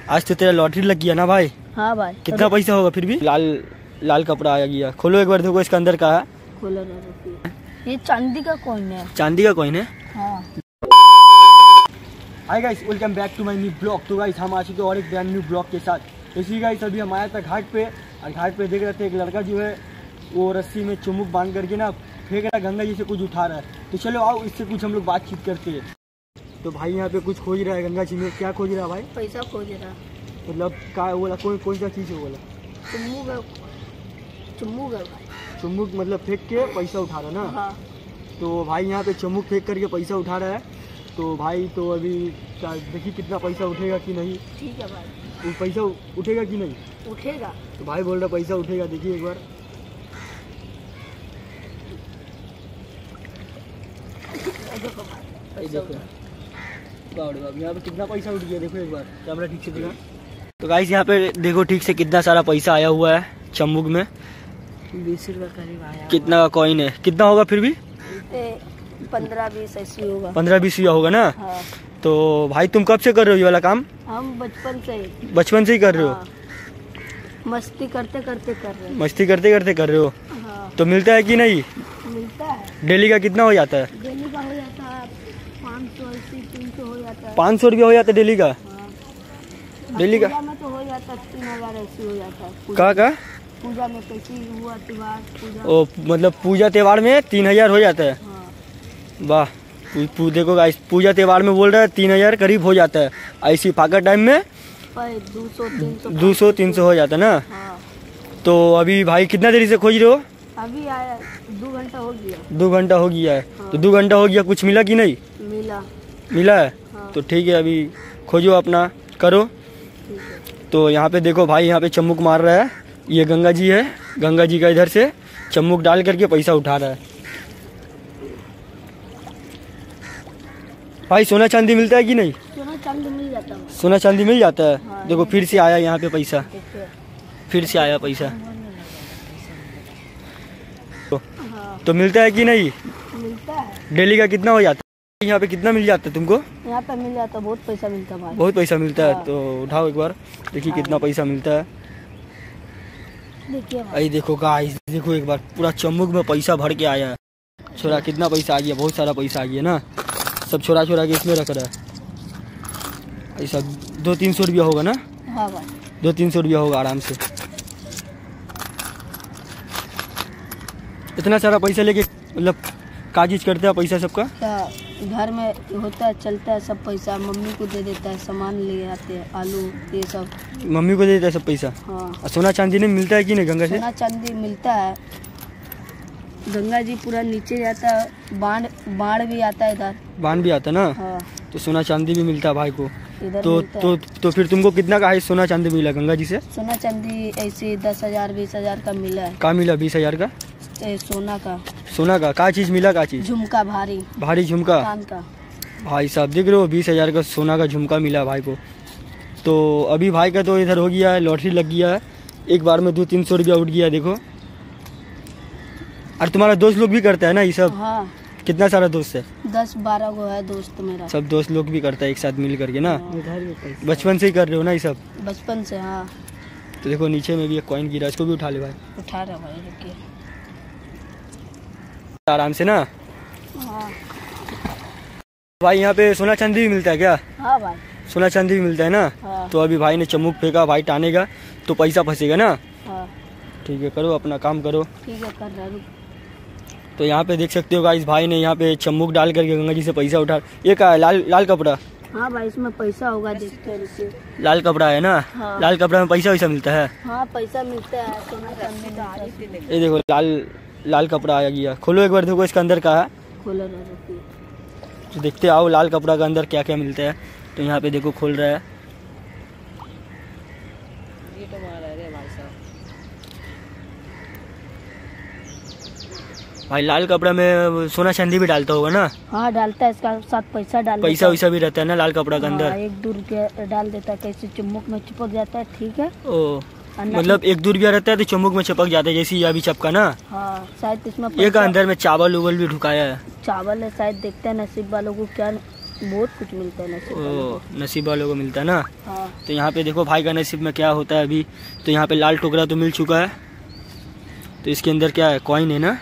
आज तो तेरा लॉटरी लग गया ना भाई। हाँ भाई। कितना पैसा होगा फिर भी? लाल लाल कपड़ा आया गया। खोलो एक बार, देखो इसके अंदर का है। खोलो ना, ये चांदी का कॉइन है। चांदी का कॉइन है। हाँ। Hi guys, welcome back to my new blog. तो गाइस हम आ चुके और एक ब्रांड न्यू ब्लॉग के साथ। इसी गाइस अभी हम आया था घाट पे, और घाट पे देख रहे थे एक लड़का जो है वो रस्सी में चुमुक बांध करके ना फेंक रहा, गंगा जी से कुछ उठा रहा है। तो चलो आओ इससे कुछ हम लोग बातचीत करते हैं। तो भाई यहाँ पे कुछ खोज रहा है गंगा जी में। क्या खोज रहा है भाई? पैसा खोज रहा। मतलब क्या बोला? कौन सा चीज़ है बोला? चुम्मुक है। चुमुक मतलब फेंक के पैसा उठा रहा ना। हाँ। तो भाई यहाँ पे चुमुक फेंक करके पैसा उठा रहा है। तो भाई तो अभी देखिए कितना पैसा उठेगा कि नहीं। ठीक है भाई। वो पैसा उठेगा कि नहीं? उठेगा। तो भाई बोल रहा पैसा उठेगा। देखिए एक बार। देखो भाई, देखो यहाँ पे कितना पैसा उठ गया। देखो एक बार कैमरा ठीक से दिखा। तो गाइस यहाँ पे देखो ठीक से कितना सारा पैसा आया हुआ है चम्मुक में। 20 रुपये करीब आया। कितना का कॉइन है? कितना होगा फिर भी? 15-20 ऐसी होगा। 15-20 हुआ होगा ना। हाँ। तो भाई तुम कब से कर रहे हो ये वाला काम? हम बचपन से ही कर रहे हो। हाँ। मस्ती करते करते कर रहे हैं। मस्ती करते करते कर रहे हो। हाँ। तो मिलता है कि नहीं? मिलता है। डेली का कितना हो जाता है? डेली का हो जाता है 500-300 हो जाता है। 500 रुपया हो जाता है डेली का। हाँ। डेली का पूजा में तो हो जाता है 3000 ऐसी हो जाता है। का पूजा में कैसी हुआ त्योहार पूजा। ओ मतलब पूजा त्योहार में 3000 हो जाता है। हाँ। वाह। देखो गाइस पूजा त्योहार में बोल रहा है 3000 करीब हो जाता है। ऐसी फाका टाइम में 200-300 हो जाता है ना। हाँ। तो अभी भाई कितना देरी से खोज रहे हो? अभी आया 2 घंटा हो गया। 2 घंटा हो गया है। हाँ। तो 2 घंटा हो गया, कुछ मिला कि नहीं? मिला है। हाँ। तो ठीक है, अभी खोजो अपना करो। ठीक है। तो यहाँ पे देखो भाई यहाँ पे चम्मुक मार रहा है। ये गंगा जी है। गंगा जी का इधर से चम्मुक डाल करके पैसा उठा रहा है। भाई सोना चांदी मिलता है कि नहीं? सोना चांदी मिल जाता है। सोना चांदी मिल जाता है। हाँ। देखो फिर से आया यहाँ पे पैसा। फिर से आया पैसा। हाँ। तो मिलता है कि नहीं? मिलता है। डेली का कितना हो जाता है? यहाँ पे कितना मिल जाता है तुमको? यहाँ पे मिल जाता है, बहुत पैसा मिलता है भाई। बहुत पैसा मिलता है। हाँ। तो उठाओ एक बार, देखिए कितना पैसा मिलता है। देखिए अरे देखो गाइस, देखो एक बार पूरा चम्मुक में पैसा भर के आया है। छोरा कितना पैसा आ गया, बहुत सारा पैसा आ गया ना। सब छोरा के इसमें रख रहा है। ऐसा 200-300 रुपया होगा ना। हाँ भाई। 200-300 रुपया होगा आराम से। इतना सारा पैसा लेके मतलब कागज करते हैं पैसा सबका। घर में होता है, चलता है सब पैसा। मम्मी को दे देता है, सामान ले आते हैं, आलू ये सब मम्मी को दे देता है सब पैसा। हाँ। और सोना चांदी नहीं मिलता है कि नहीं गंगा से? सोना चांदी मिलता है। गंगा जी पूरा नीचे जाता है। बाढ़ भी आता है इधर। बांध भी आता है ना। हाँ। तो सोना चांदी भी मिलता है भाई को। इधर तो मिलता है। तो फिर तुमको कितना का है सोना चांदी मिला गंगा जी से? सोना चांदी ऐसे 10,000-20,000 का मिला है। का मिला? 20,000 का। सोना का। सोना का चीज मिला? का चीज? झुमका भारी झुमका। कान का। भाई साहब देख रहे हो 20,000 का सोना का झुमका मिला भाई को। तो अभी भाई का तो इधर हो गया है, लॉटरी लग गया है। एक बार में 200-300 रुपया उठ गया। देखो और तुम्हारा दोस्त लोग भी करता है ना ये सब? हाँ। कितना सारा दोस्त है? 10-12 गो है दोस्त मेरा। सब दोस्त लोग भी करता है एक साथ मिल करके ना। हाँ। बचपन से ही कर रहे हो ना ये सब? बचपन से। हाँ। तो देखो नीचे में भी एक कॉइन गिरा, इसको भी उठा ले भाई। उठा रहा भाई, रुकिए आराम से ना। हाँ। भाई यहाँ पे सोना चांदी भी मिलता है क्या? हाँ भाई। सोना चांदी भी मिलता है ना। हाँ। तो अभी भाई ने चम्मुक फेंका, भाई टानेगा तो पैसा फंसेगा ना। हाँ। ठीक है, करो अपना काम करो। ठीक है, कर रहा। तो यहाँ पे देख सकते हो गाइस भाई ने यहाँ पे चम्मुक डाल करके गंगा जी से पैसा उठा। ये क्या है? लाल कपड़ा। हाँ भाई, इसमें पैसा होगा, देखते हैं रुकिए। लाल कपड़ा है ना। हाँ। लाल कपड़ा में पैसा वैसा मिलता है। हाँ, पैसा मिलता है। सोना चांदी। ये देखो लाल कपड़ा आया गया। खोलो एक बार, देखो इसके अंदर का है। खोलो ना, रुकिए। तो देखते आओ लाल कपड़ा के अंदर क्या क्या मिलता है। तो यहाँ पे देखो खोल रहा है। ये तो मारा है भाई साहब। भाई लाल कपड़ा में सोना चांदी भी डालता होगा ना। हाँ, डालता है, इसका साथ पैसा पैसा वैसा भी रहता है ना लाल कपड़ा के अंदर। 1-2 रुपया डाल देता है, कैसे चुम्मुक में चिपक जाता है। ठीक है। ओ मतलब 1-2 रुपया रहता है तो चम्मुक में चिपक जाता है, जैसे ये अभी चपका ना। हाँ, शायद इसमें एक अंदर में चावल उवल भी ढुकाया है। चावल है शायद, देखते हैं नसीब वालों को क्या बहुत कुछ मिलता है नसीब वालों ओ, नसीब वालों को मिलता है ना। को। हाँ तो यहाँ पे देखो भाई का नसीब में क्या होता है अभी। तो यहाँ पे लाल टोकरा तो मिल चुका है, तो इसके अंदर क्या है, कॉइन है ना।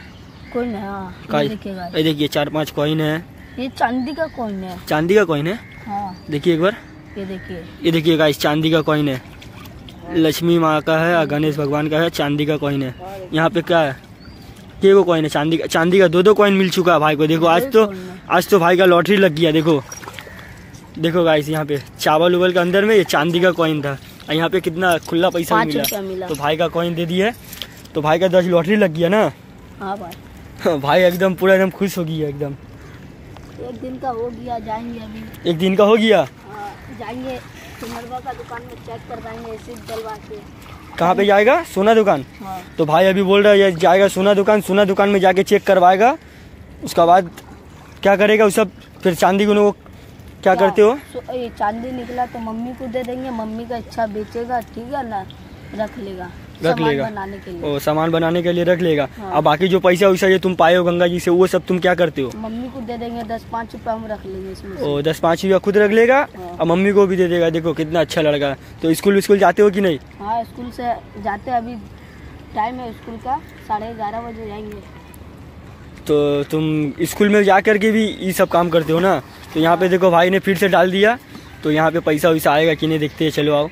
कोई नहीं। हाँ काय- ये देखिएगा, ये देखिए 4-5 कॉइन है। ये चांदी का कॉइन है। चांदी का कॉइन है, हाँ देखिए एक बार। ये देखिए। ये देखिए गाइस, चांदी का कॉइन है, लक्ष्मी माँ का है और गणेश भगवान का है, चांदी का कॉइन है। यहाँ पे क्या है, के वो कॉइन है चांदी का 2-2 कॉइन मिल चुका है भाई को। देखो आज तो भाई का लॉटरी लग गया। देखो गाइस, यहाँ पे चावल उवल के अंदर में ये चांदी का कॉइन था, और यहाँ पे कितना खुला पैसा 5 रुपया मिला। तो भाई का कॉइन दे दिया, तो भाई का 10 लॉटरी लग गया ना। हाँ भाई, भाई एकदम पूरा एकदम खुश हो गया एकदम। एक दिन का हो गया, जाएंगे अभी। एक दिन का हो गया, हाँ, जाएंगे सुमरवा का दुकान में चेक करवाएंगे एसिड डलवा के। कहाँ पे जाएगा, सोना दुकान। हाँ तो भाई अभी बोल रहा है जाएगा सोना दुकान में जाके चेक करवाएगा। उसका बाद क्या करेगा, उस सब फिर चांदी को क्या करते हो। ये चांदी निकला तो मम्मी को दे देंगे, मम्मी का इच्छा बेचेगा, ठीक है ना, रख लेगा बनाने के लिए। ओ, सामान बनाने के लिए रख लेगा। हाँ। अब बाकी जो पैसा वैसा ये तुम पाए हो गंगा जी से, वो सब तुम क्या करते हो। मम्मी को दे देंगे 10-5 रुपया, हम रख लेंगे इसमें से। ओ 10-5 रुपया खुद रख लेगा, हाँ। और मम्मी को भी दे देगा। देखो कितना अच्छा लड़का है। तो स्कूल जाते हो कि नहीं। हाँ स्कूल से जाते हैं, अभी टाइम है स्कूल का, 11:30 बजे जाएंगे। तो तुम स्कूल में जा करके भी ये सब काम करते हो ना। तो यहाँ पे देखो भाई ने फिर से डाल दिया, तो यहाँ पे पैसा वैसा आएगा कि नहीं देखते हैं, चलो आओ।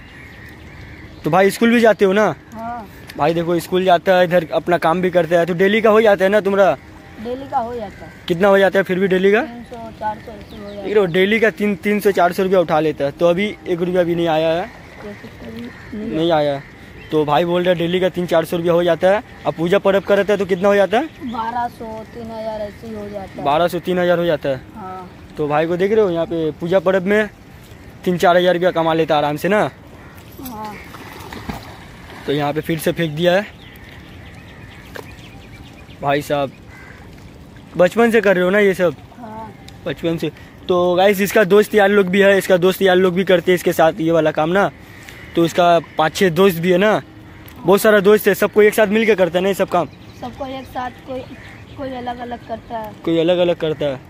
तो भाई स्कूल भी जाते हो ना। हाँ भाई देखो स्कूल जाता है, इधर अपना काम भी करता है, तो डेली का हो जाता है ना तुम्हारा। डेली का हो जाता है, कितना हो जाता है फिर भी डेली का। 300-400 ऐसे हो जाता है। देखो डेली का 300-400 रुपया उठा लेता है। तो अभी 1 रुपया भी नहीं आया है, नहीं आया है। तो भाई बोल रहा है डेली का 300-400 रुपया हो जाता है। अब पूजा पर्व का रहता है तो कितना हो जाता है, 1200-3000 ऐसे ही हो जाता है। 1200-3000 हो जाता है। हाँ तो भाई को देख रहे हो, यहाँ पे पूजा पर्व में 3-4 हज़ार रुपया कमा लेता है आराम से ना। हाँ तो यहाँ पे फिर से फेंक दिया है भाई साहब। बचपन से कर रहे हो ना ये सब, हाँ बचपन से। तो गाइस इसका दोस्त यार लोग भी है, इसका दोस्त यार लोग भी करते हैं इसके साथ ये वाला काम ना। तो इसका 5-6 दोस्त भी है ना, बहुत सारा दोस्त है, सबको एक साथ मिल के करता है ना ये सब काम। सबको एक साथ, कोई अलग अलग करता है, कोई अलग अलग करता है।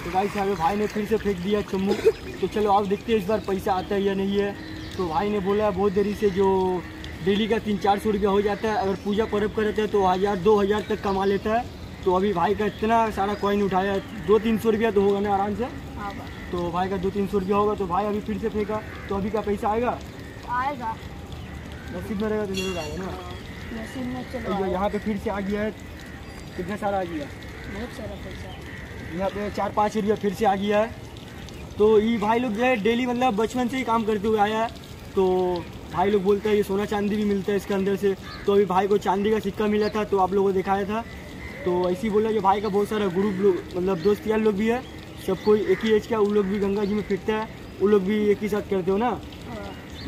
तो गाइस यहाँ पे भाई ने फिर से फेंक दिया चुम्मू। तो चलो आप देखते हैं इस बार पैसा आता है या नहीं है। तो भाई ने बोला है बहुत देरी से, जो डेली का 300-400 रुपया हो जाता है, अगर पूजा पर्व का रहता है तो 1000-2000 तक कमा लेता है। तो अभी भाई का इतना सारा कॉइन उठाया, 200-300 रुपया तो होगा ना आराम से। हाँ भाई तो भाई का 200-300 रुपया होगा। तो भाई अभी फिर से फेंका, तो अभी का पैसा आएगा, आएगा, नसीब में रहेगा तो जरूर आएगा ना। नसीब में चलो तो आएगा। यहाँ पे फिर से आ गया है, कितना सारा आ गया, बहुत सारा पैसा, यहाँ पे 4-5 रुपया फिर से आ गया है। तो ये भाई लोग जो है डेली मतलब बचपन से ही काम करते हुए आया है। तो भाई लोग बोलते हैं ये सोना चांदी भी मिलता है इसके अंदर से। तो अभी भाई को चांदी का सिक्का मिला था, तो आप लोगों को दिखाया था। तो ऐसे ही बोला कि भाई का बहुत सारा ग्रुप लोग मतलब दोस्त यार लोग भी है, सब कोई एक ही एज का, वो लोग भी गंगा जी में फिरता है, वो लोग भी एक ही साथ करते हो ना,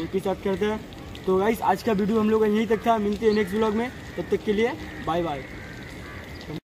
एक ही साथ करते हैं। तो गाइस आज का वीडियो हम लोग का यहीं तक था, मिलते हैं नेक्स्ट व्लॉग में, तब तक के लिए बाय बाय।